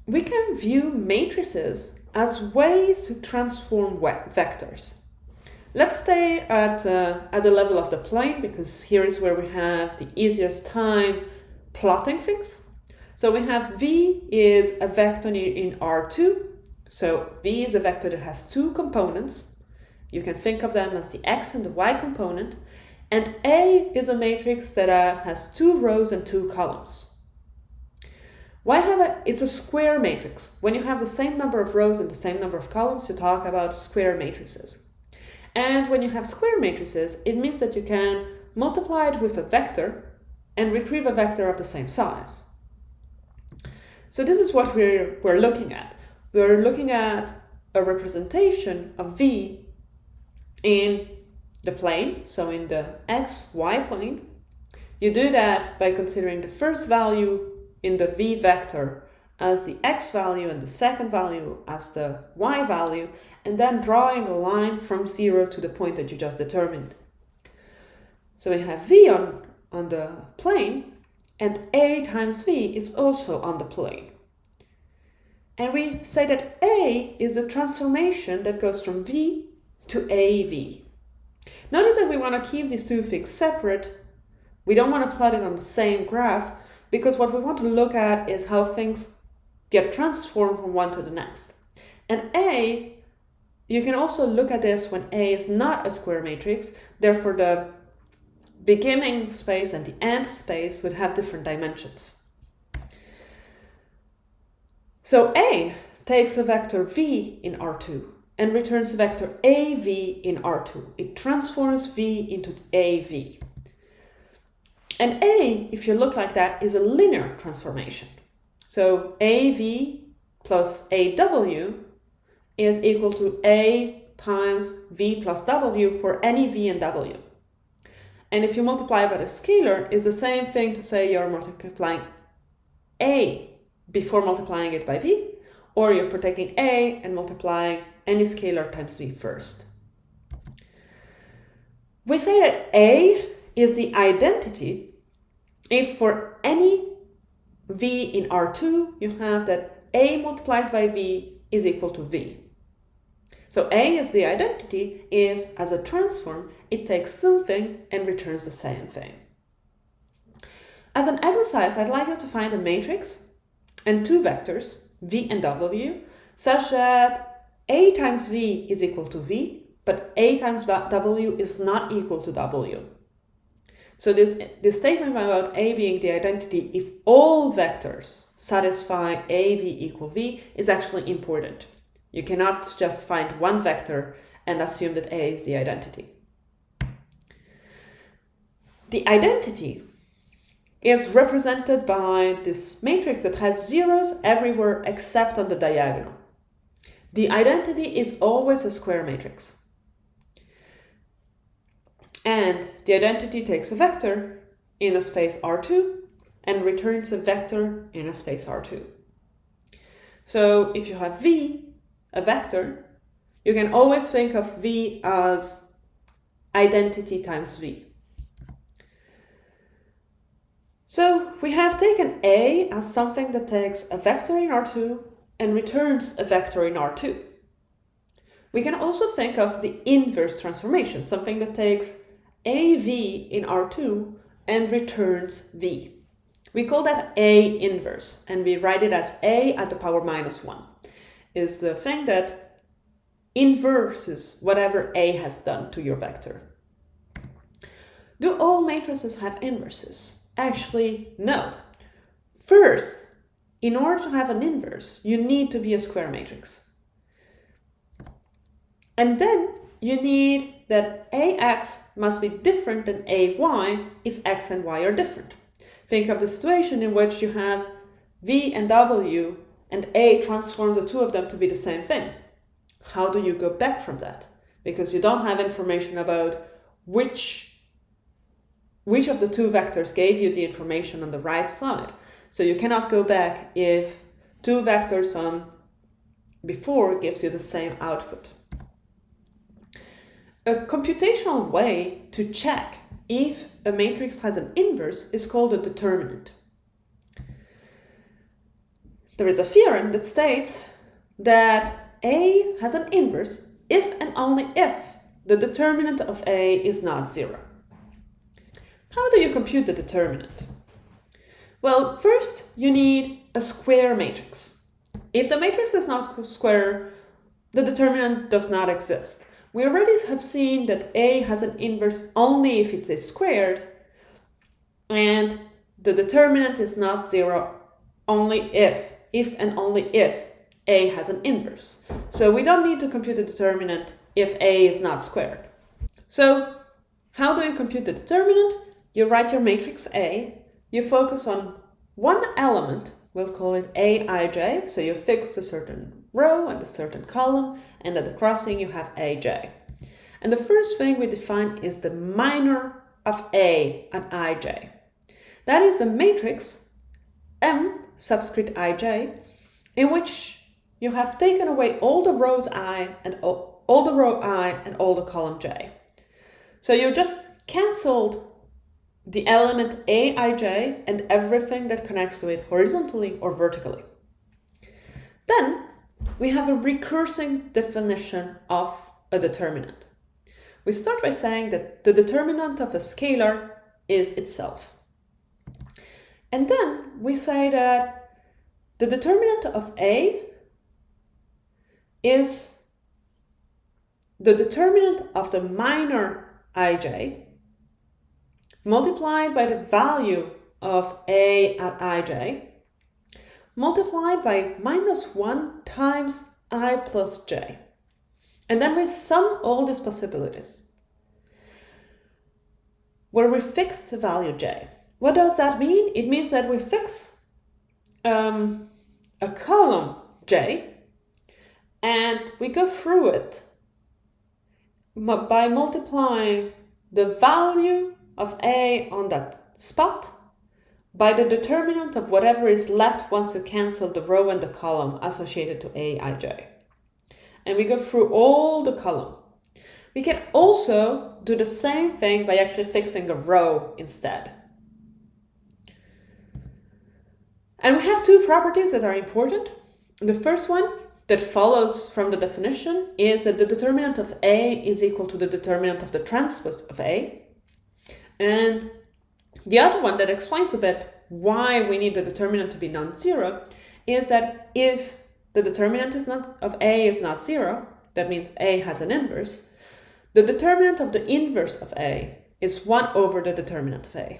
we can view matrices as ways to transform vectors. Let's stay at the level of the plane, because here is where we have the easiest time plotting things. So we have V is a vector in R2. So V is a vector that has two components. You can think of them as the X and the Y component. And A is a matrix that has two rows and two columns. It's a square matrix. When you have the same number of rows and the same number of columns, you talk about square matrices. And when you have square matrices, it means that you can multiply it with a vector and retrieve a vector of the same size. So this is what we're looking at. We're looking at a representation of V in the plane, so in the xy plane. You do that by considering the first value in the V vector as the x value and the second value as the y value, and then drawing a line from 0 to the point that you just determined. So we have V on the plane, and A times V is also on the plane. And we say that A is a transformation that goes from V to AV. Notice that we want to keep these two things separate. We don't want to plot it on the same graph, because what we want to look at is how things get transformed from one to the next. And A, you can also look at this when A is not a square matrix. Therefore, the beginning space and the end space would have different dimensions. So A takes a vector V in R2 and returns a vector AV in R2. It transforms V into AV. And A, if you look like that, is a linear transformation. So AV plus AW is equal to A times V plus W for any V and W. And if you multiply by the scalar, it's the same thing to say you're multiplying A before multiplying it by V, or you're for taking A and multiplying any scalar times V first. We say that A is the identity if for any V in R2, you have that A multiplies by V is equal to V. So A is the identity if, as a transform, it takes something and returns the same thing. As an exercise, I'd like you to find a matrix and two vectors, V and W, such that A times V is equal to V, but A times W is not equal to W. So this statement about A being the identity if all vectors satisfy AV equal V is actually important. You cannot just find one vector and assume that A is the identity. The identity is represented by this matrix that has zeros everywhere except on the diagonal. The identity is always a square matrix. And the identity takes a vector in a space R2 and returns a vector in a space R2. So if you have V, a vector, you can always think of V as identity times V. So we have taken A as something that takes a vector in R2 and returns a vector in R2. We can also think of the inverse transformation, something that takes AV in R2 and returns V. We call that A inverse, and we write it as A at the power minus 1. Is the thing that inverses whatever A has done to your vector. Do all matrices have inverses? Actually, no. First, in order to have an inverse, you need to be a square matrix. And then you need that AX must be different than AY if X and Y are different. Think of the situation in which you have V and W and A transforms the two of them to be the same thing. How do you go back from that? Because you don't have information about which of the two vectors gave you the information on the right side. So you cannot go back if two vectors on before gives you the same output. A computational way to check if a matrix has an inverse is called a determinant. there is a theorem that states that A has an inverse if and only if the determinant of A is not 0. How do you compute the determinant? Well, first you need a square matrix. If the matrix is not square, the determinant does not exist. We already have seen that A has an inverse only if it is squared, and the determinant is not 0 only if and only if A has an inverse. So we don't need to compute the determinant if A is not squared. So how do you compute the determinant? You write your matrix A, you focus on one element, we'll call it Aij, so you fix a certain row and a certain column, and at the crossing you have Aj. And the first thing we define is the minor of A and Ij. That is the matrix M subscript Ij, in which you have taken away all the rows I and all the row I and all the column J. So you just cancelled the element Aij and everything that connects to it horizontally or vertically. Then we have a recursing definition of a determinant. We start by saying that the determinant of a scalar is itself. And then we say that the determinant of A is the determinant of the minor Ij multiplied by the value of A at Ij multiplied by -1 times I plus j. And then we sum all these possibilities where we fix the value j. What does that mean? It means that we fix a column j and we go through it by multiplying the value of A on that spot by the determinant of whatever is left once you cancel the row and the column associated to Aij. And we go through all the column. We can also do the same thing by actually fixing a row instead. And we have two properties that are important. The first one that follows from the definition is that the determinant of A is equal to the determinant of the transpose of A. And the other one that explains a bit why we need the determinant to be non-zero is that if the determinant of A is not 0, that means A has an inverse, the determinant of the inverse of A is 1 over the determinant of A.